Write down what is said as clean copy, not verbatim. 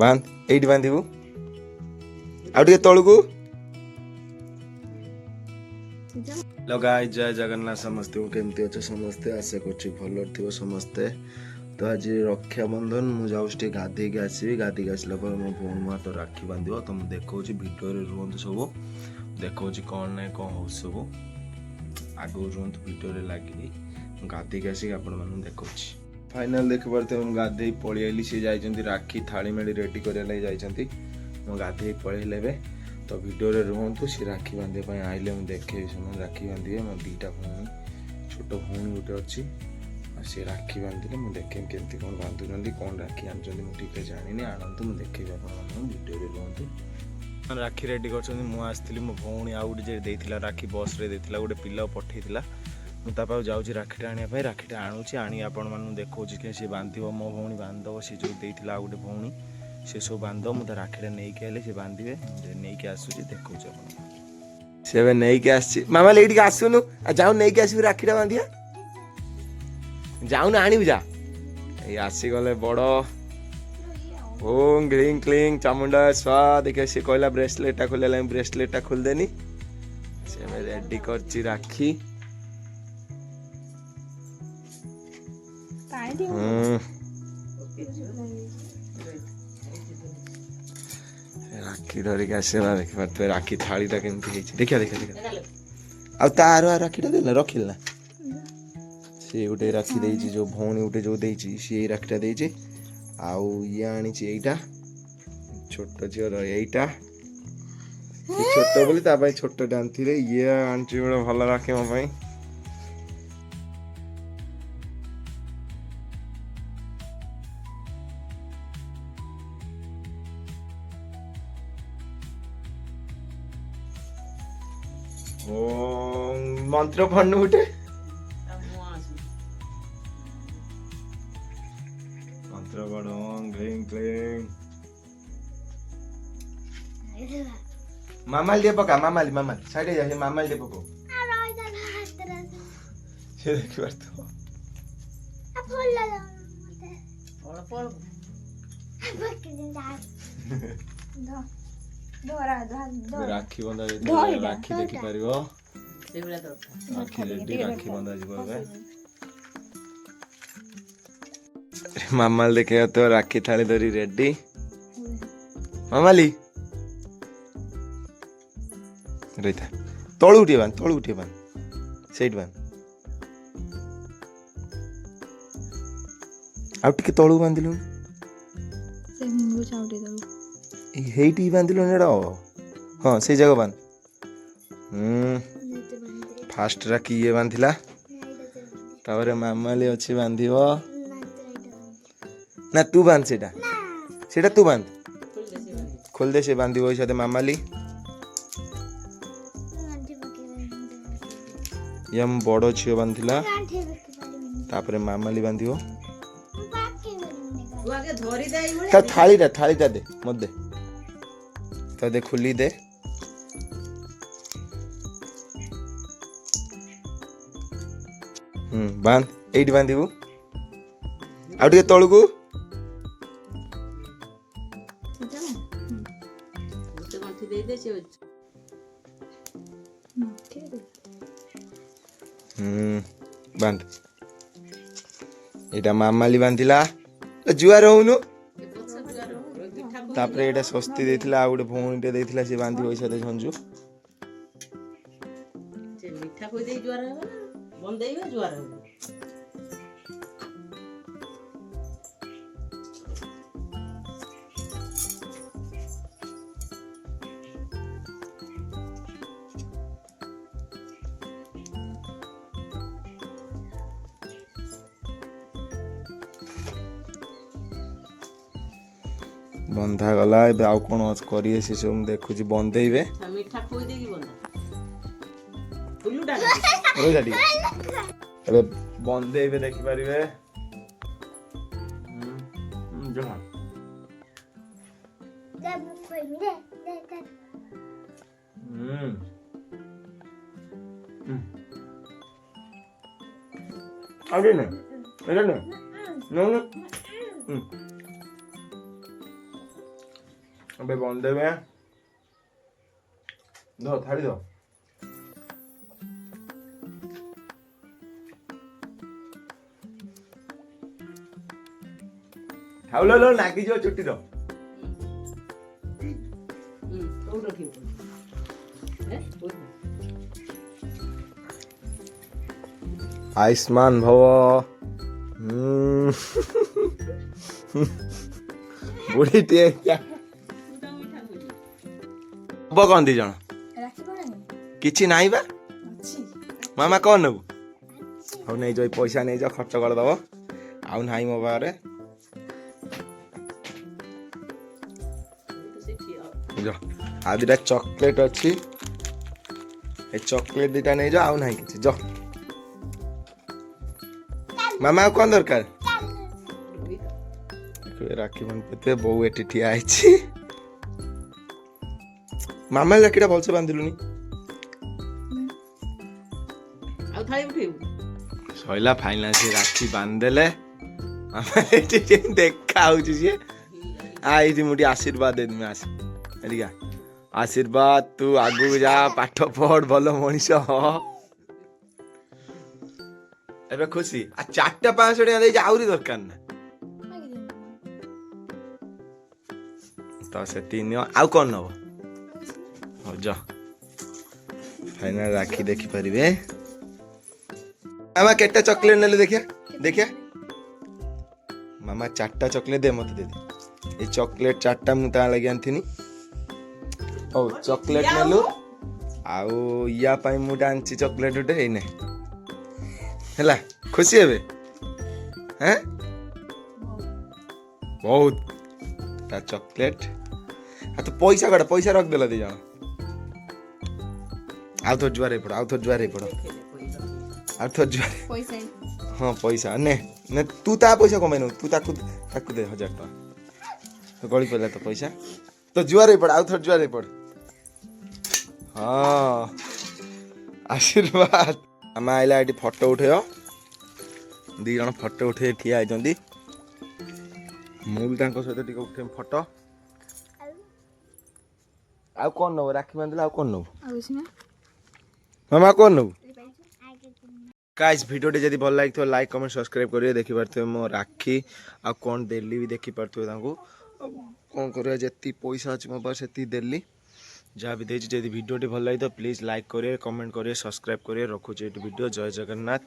ବାନ୍ଧ ଏଇଠି ବାନ୍ଧିବୁ ଆଉ ଟିକେ ତଳକୁ। ହ୍ୟାଲୋ ଗାଇସ୍, ଜୟ ଜଗନ୍ନାଥ ସମସ୍ତଙ୍କୁ। କେମିତି ଅଛ ସମସ୍ତେ? ଆଶା କରୁଛି ଭଲ ଥିବ ସମସ୍ତେ। ତ ଆଜି ରକ୍ଷାବନ୍ଧନ, ମୁଁ ଯାଉଛି ଟିକେ ଗାଧେଇକି ଆସିବି। ଗାଧେଇକି ଆସିଲା ପରେ ମୋ ଭଉଣୀ ମୋ ହାତ ରାକ୍ଷୀ ବାନ୍ଧିବ। ତ ମୁଁ ଦେଖାଉଛି, ଭିଡ଼ିଓରେ ରୁହନ୍ତୁ ସବୁ, ଦେଖାଉଛି କ'ଣ ନାହିଁ କ'ଣ ହେଉଛି ସବୁ। ଆଗକୁ ରୁହନ୍ତୁ ଭିଡ଼ିଓରେ ଲାଗିକି। ମୁଁ ଗାଧେଇକି ଆସିକି ଆପଣମାନଙ୍କୁ ଦେଖାଉଛି। ଫାଇନାଲ୍ ଦେଖିପାରୁଥିବେ, ମୁଁ ଗାଧେଇ ପଳେଇ ଆଇଲି। ସିଏ ଯାଇଛନ୍ତି ରାକ୍ଷୀ ଥାଳି ମେଳି ରେଡ଼ି କରିବା ଲାଗି ଯାଇଛନ୍ତି। ମୁଁ ଗାଧେଇ ପଳେଇଲେ ଏବେ। ତ ଭିଡ଼ିଓରେ ରୁହନ୍ତୁ, ସିଏ ରାକ୍ଷୀ ବାନ୍ଧିବା ପାଇଁ ଆଇଲେ ମୁଁ ଦେଖେଇବି। ସେମାନେ ରାକ୍ଷୀ ବାନ୍ଧିବେ। ମୋ ଦୁଇଟା ଭଉଣୀ, ଛୋଟ ଭଉଣୀ ଗୋଟେ ଅଛି, ଆଉ ସିଏ ରାକ୍ଷୀ ବାନ୍ଧିଲେ ମୁଁ ଦେଖେଇବି କେମିତି କ'ଣ ବାନ୍ଧୁଛନ୍ତି, କ'ଣ ରାକ୍ଷୀ ଆଣୁଛନ୍ତି ମୁଁ ଠିକ୍ରେ ଜାଣିନି। ଆଣନ୍ତୁ, ମୁଁ ଦେଖେଇବି ଆପଣମାନଙ୍କୁ। ଭିଡ଼ିଓରେ ରୁହନ୍ତୁ। ରାକ୍ଷୀ ରେଡ଼ି କରିଛନ୍ତି। ମୁଁ ଆସିଥିଲି, ମୋ ଭଉଣୀ ଆଉ ଗୋଟେ ଯେ ଦେଇଥିଲା ରାକ୍ଷୀ, ବସ୍ରେ ଦେଇଥିଲା, ଗୋଟେ ପିଲାକୁ ପଠେଇଥିଲା। ମୁଁ ତା ପାଖକୁ ଯାଉଛି ରାକ୍ଷୀଟା ଆଣିବା ପାଇଁ। ରାକ୍ଷୀଟା ଆଣୁଛି, ଆଣି ଆପଣମାନଙ୍କୁ ଦେଖାଉଛି କି ସିଏ ବାନ୍ଧିବ। ମୋ ଭଉଣୀ ବାନ୍ଧିଦେବ। ସେ ଯେଉଁ ଦେଇଥିଲା ଆଉ ଗୋଟେ ଭଉଣୀ, ସେ ସବୁ ବାନ୍ଧିବ। ମୁଁ ତା ରାକ୍ଷୀଟା ନେଇକି ଆଇଲେ ସେ ବାନ୍ଧିବେ। ନେଇକି ଆସୁଛି, ଦେଖାଉଛି ଆପଣଙ୍କୁ। ସେ ଏବେ ନେଇକି ଆସିଛି। ମାମା ଏଇଠିକି ଆସୁନୁ, ଯାଉ ନେଇକି ଆସିବୁ ରାକ୍ଷୀଟା ବାନ୍ଧିବା। ଯାଉନୁ ଆଣିବୁ, ଯା। ଏଇ ଆସିଗଲେ ବଡ଼। ଓମ୍ ଗ୍ଲିଂ କ୍ଲିଂ ଚାମୁଣ୍ଡା ସ୍ୱାହା। ଦେଖିବା ସିଏ କହିଲା ବ୍ରେସଲେଟ୍ଟା ଖୋଲିଲା, ମୁଁ ବ୍ରେସଲେଟ୍ଟା ଖୋଲିଦେନି। ସେ ଏବେ ରେଡ଼ି କରିଛି ରାକ୍ଷୀ। ରାକ୍ଷୀ ଧରିକି ଆସିଲା। ଦେଖିପାରୁଥିବେ ରାକ୍ଷୀ ଥାଳିଟା କେମିତି ହେଇଛି। ଦେଖିବା ଦେଖିବା ଦେଖିବା। ଆଉ ତାର ରାକ୍ଷୀଟା ଦେଲା, ରଖିଲା ନା? ସିଏ ଗୋଟେ ରାକ୍ଷୀ ଦେଇଛି, ଯେଉଁ ଭଉଣୀ ଗୋଟେ ଯେଉଁ ଦେଇଛି, ସିଏ ଏଇ ରାକ୍ଷୀଟା ଦେଇଛି। ଆଉ ଇଏ ଆଣିଛି ଏଇଟା, ଛୋଟ ଝିଅର ଏଇଟା। ଛୋଟ ବୋଲି ତା ପାଇଁ ଛୋଟଟା ଆଣିଥିଲେ। ଇଏ ଆଣିଛି ଗୋଟେ ଭଲ ରାକ୍ଷୀ ମୋ ପାଇଁ। ଓ ମନ୍ତ୍ର ପଢନୁ ଗୋଟେ। ମନ୍ତ୍ର ପଢ। ଓମ୍ ଗ୍ଲିଂ କ୍ଲିଂ। ମାମାଲି ଟିକେ ପକା। ମାମାଲି ମାମାଲି ସାଇଡ୍ ଯା। ସେ ମାମାଲି ଟିକେ ପକଉ। ସେ ଦେଖିପାରୁଥିବ। ରାକ୍ଷୀ ବନ୍ଧା ଯାଇଥିବ, ରାକ୍ଷୀ ଦେଖିପାରିବ। ରାକ୍ଷୀ ରେଡି, ରାକ୍ଷୀ ବନ୍ଧା ଯିବ ଏବେ। ମାମାଲି ଦେଖିବା ତ ରାକ୍ଷୀ ଥାଳି ଧରି ରେଡି। ମାମାଲି ରହିଥା, ତଳୁ ଉଠିଏ ବାନ୍ଧ, ତଳୁ ଉଠିଏ ବାନ୍ଧ, ସେଇଠି ବାନ୍ଧ। ଆଉ ଟିକେ ତଳକୁ ବାନ୍ଧିଲୁନି, ହେଇଠି ବାନ୍ଧିଲୁନି ଏଇଟା। ହଁ ସେଇ ଜାଗା ବାନ୍ଧ। ଫାଷ୍ଟ ରାକ୍ଷୀ ଇଏ ବାନ୍ଧିଲା, ତାପରେ ମାମାଲି ଅଛି ବାନ୍ଧିବ। ନା ତୁ ବାନ୍ଧ, ସେଇଟା ସେଇଟା ତୁ ବାନ୍ଧ। ଖୋଲିଦେ, ସେ ବାନ୍ଧିବ ଏଇ ସାথে ମାମାଲି। ଇଏ ମୋ ବଡ଼ ଝିଅ ବାନ୍ଧିଲା, ତାପରେ ମାମାଲି ବାନ୍ଧିବ। ତା ଥାଳିଟା ଦେ ମତେ ଦେ, ତା ଦେ ଖୋଲି ଦେ। ବାନ୍ଧ, ଏଇଠି ବାନ୍ଧିବୁ। ଆଉ ଟିକେ ତଳକୁ। ବାନ୍ଧ। ଏଇଟା ମାମାଲି ବାନ୍ଧିଲା। ଜୁଆର ହଉନୁ। ତାପରେ ଏଇଟା ସ୍ୱସ୍ତି ଦେଇଥିଲା, ଆଉ ଗୋଟେ ଭଉଣୀଟେ ଦେଇଥିଲା, ସେ ବାନ୍ଧିବ ଏଇ ସାথে ଝଞ୍ଜୁ। ମିଠା ଖୋଇ ଦେଇ ଜୁଆର ହେବ ନା ବନ୍ଦେଇବେ ଜୁଆର ହେବ। ବନ୍ଧା ଗଲା। ଏବେ ଆଉ କ'ଣ କରିବେ ସେ ସବୁ ମୁଁ ଦେଖୁଛି। ବନ୍ଦେଇବେ, ଏବେ ବନ୍ଦେଇବେ, ଦେଖିପାରିବେ। ଆଉ ଟିକେ ନେ, ଏଇଟା ନେ, ଏବେ ବନ୍ଦେବେ ଧ ଥାଳି ଧ ହାଉଲ ଲ ଲାଗିଯିବ ଚୁଟିର आयुष्मान भव बुढ़ी टे हब कौन दी जन किछि नाही बा मामा कौन नबु हौ नहीं जो पैसा नहीं जा खर्च कर दबो आउ नाही मो बारे जो आ दिटा चॉकलेट अच्छी ए चॉकलेट दिटा नहीं जा आउ नाही किछि जो मामा कौन दरकार राखी बन पे बो एटी ठिया आइछि मामा राखीटा भलसे बांधिलुनी ଆଉ ଥାଳି ଉଠେଇବୁ सैला फाइनल से राखी बांध देले मामा एटी देखा होछि जे आइ मुठी आशीर्वाद दे में आस एरिया आशीर्वाद तू आगु जा पाठ पढ़ भलो मनीष हो एबे खुशी आ 4टा 500 टका दे आउरी दरकार ना तो से तीन आउ कोन नबो हो जा फाइनल राखी देखि परिबे मामा केटा चॉकलेट नेले देखिया देखिया मामा 4टा चॉकलेट दे मत दे ए चॉकलेट 4टा मु ता लागि आनथिनी ओ चॉकलेट नेलु आउ या पाई मु डांची चॉकलेट उठे हे नै हैला खुशी हेबे हैं बहुत ता चॉकलेट आ तो पैसा कड़ा पैसा रख देला दे जाना आउ तो जुआरे पड़ आउ तो जुआरे पड़ आउ तो जुआरे ପଇସା हां पैसा ने ने तू ता पैसा कमाइनो तू ताकू ताकू दे 1000 टका तो गली पड़ला तो पैसा तो जुआरे पड़ आउ तो जुआरे पड़ हां आशीर्वाद हम आइला एटी फोटो उठेयो दी जण फोटो उठे ठिया आइतंदी मु भी तांको सहित टिके उठे फोटो आ कोन नो राखी बांधला आ कोन नो मामा कोन नो गाइस वीडियो टे जदी भल लागितो लाइक कमेंट सब्सक्राइब करिए देखि परथो मो राखी आ कोन देली भी देखि परथो तांको कोन करिया जति पैसा अछि मो पास सेति देली जहाँ भी देखिए यदि वीडियो टी भल लगे तो प्लीज लाइक करिए कमेंट करिए सब्सक्राइब करिए रखुचे वीडियो जय जगन्नाथ।